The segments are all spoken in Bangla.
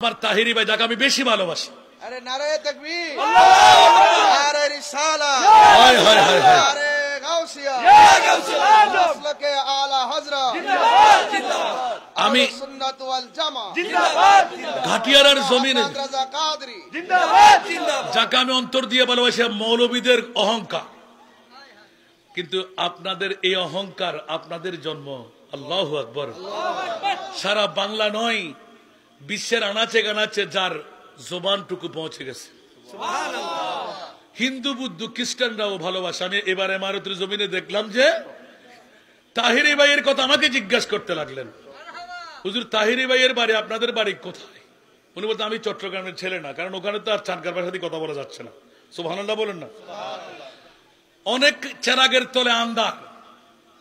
আমার তাহিরি ভাই যাকে আমি বেশি ভালোবাসি। আরে নারায়ে তাকবীর, নারায়ে রিসালাত, হায় হায় হায় হায়, নারে গাউসিয়া, ইয়া গাউসিয়া, মাসলাকে আলা হযরত জিন্দাবাদ জিন্দাবাদ, আমি সুন্নাত ওয়াল জামা জিন্দাবাদ জিন্দাবাদ, ঘাটিয়ার জমিনে রাজা কাদরি জিন্দাবাদ জিন্দাবাদ, যাকে আমি অন্তর দিয়ে ভালোবাসি। মৌলবীদের অহংকার, কিন্তু আপনাদের এই অহংকার আপনাদের জন্ম। আল্লাহু আকবার। সারা বাংলা নয়, বিশ্বের আনাচে গানাচে যার জবানটুকু পৌঁছে গেছে। হিন্দু বুদ্ধ খ্রিস্টানরাও ভালোবাসে। আমি এবার ইমারতের জমিনে দেখলাম যে তাহিরি ভাইয়ের কথা আমাকে জিজ্ঞাসা করতে লাগলেন, হুজুর তাহিরি ভাইয়ের বাড়ি আপনাদের বাড়ি কোথায়? উনি বলতে আমি চট্টগ্রামের ছেলে না, কারণ ওখানে তো আর চানকার ভাষাতে কথা বলা যাচ্ছে না। সুবহানাল্লাহ বলেন না। অনেক চেরাগের তলে আন্ধার,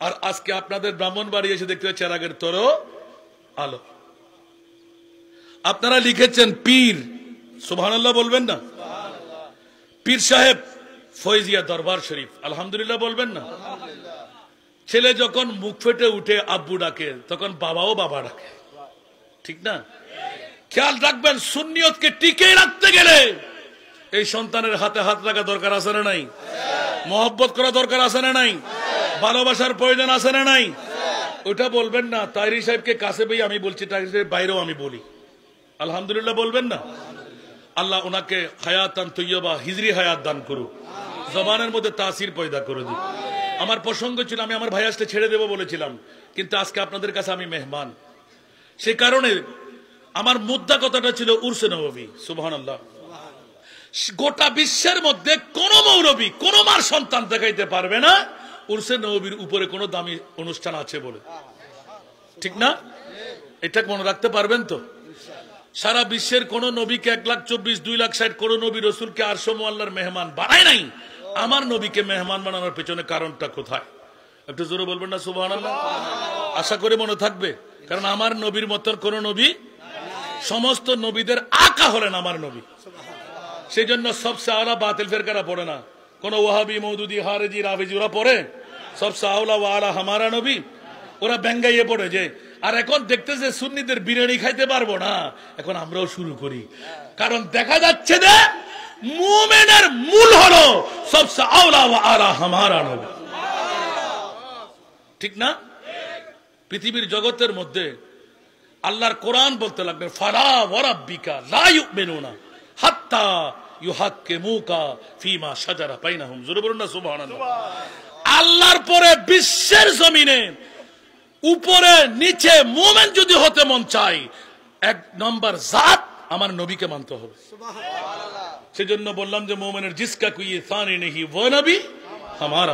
আর আজকে আপনাদের ব্রাহ্মণবাড়ি এসে দেখতে হয় চেরাগের তলেও আলো। আপনারা লিখেছেন পীর, সুবহানাল্লাহ বলবেন না? পীর সাহেব ফয়জিয়া দরবার শরীফ, আলহামদুলিল্লাহ বলবেন না? ছেলে যখন মুখ ফেটে উঠে আব্বু ডাকে, তখন বাবাও বাবা ডাকে, ঠিক না? খেয়াল রাখবেন, সুন্নিয়তকে টিকে রাখতে গেলে এই সন্তানের হাতে হাত রাখা দরকার আছে না নাই? মহব্বত করা দরকার আছে না নাই? ভালোবাসার প্রয়োজন আছে না নাই? ওটা বলবেন না তাহিরি সাহেবকে কাছে পেয়ে আমি বলছি, তাহিরি সাহেব বাইরেও আমি বলি, আলহামদুলিল্লাহ বলবেন না? আল্লাহ ওনাকে হায়াতান তৈয়বা, হিজরি হায়াত দান করুক, জবানের মধ্যে তাসির পয়দা করে দিক। আমার প্রসঙ্গ ছিল আমি আমার ভাই আসলে ছেড়ে দেবো বলেছিলাম, কিন্তু আজকে আপনাদের কাছে আমি মেহমান। সে কারণে আমার মুদ্রা কথাটা ছিল উরসে নববী। সুবহানাল্লাহ। গোটা বিশ্বের মধ্যে কোন মৌলবী কোন মার সন্তান দেখাইতে পারবে না উরসে নববীর উপরে কোন দামি অনুষ্ঠান আছে বলে, ঠিক না? এটা মনে রাখতে পারবেন তো? সারা বিশ্বের কোন নবীকে 1,24,000 2,60,000 কোন নবী রসুলকে আরশ মুআল্লার মেহমান বানায় নাই। আমার নবীকে মেহমান বানানোর পেছনে কারণটা কোথায়? একটু জোরে বলবেন না সুবহানাল্লাহ? আশা করে মনে থাকবে, কারণ আমার নবীর মতন কোন নবী, সমস্ত নবীদের আকা হলেন আমার নবী। সেই জন্য সবচেয়ে আলা বাতিল ফেরকারা পড়ে না, কোন ওয়াহাবি মওদুদি হারেজি রাফিজি ওরা পড়ে, সবচেয়ে আলা ওয়া আলা হামারা নবী, ওরা ব্যঙ্গাইয়ে পড়ে যে। আর এখন দেখতেছে সুন্নিদের বিরিয়ানি খাইতে পারবো না, এখন আমরাও শুরু করি, কারণ দেখা যাচ্ছে যে মুমিনের মূল হলো সবচেয়ে আওলা ওয়া আলা হামারা নবী, ঠিক না? পৃথিবীর জগতের মধ্যে আল্লাহর কোরআন বলতে লাগবে, ফালা ওয়া রাব্বিকা লা ইউমিনুনা হাত্তা ইউহাক্কিমুকা ফিমা শাজারা বাইনাহুম। জোরে বলুন না সুবহানাল্লাহ। আল্লাহর পরে বিশ্বের জমিনে উপরে নিচে মুমিন যদি হতে মন চাই, এক নম্বর জাত আমার নবীকে মানতে হবে। সুবহানাল্লাহ। সেজন্য বললাম যে মুমিনের জিসকা কোই সানি নেহি वो नबी हमारा।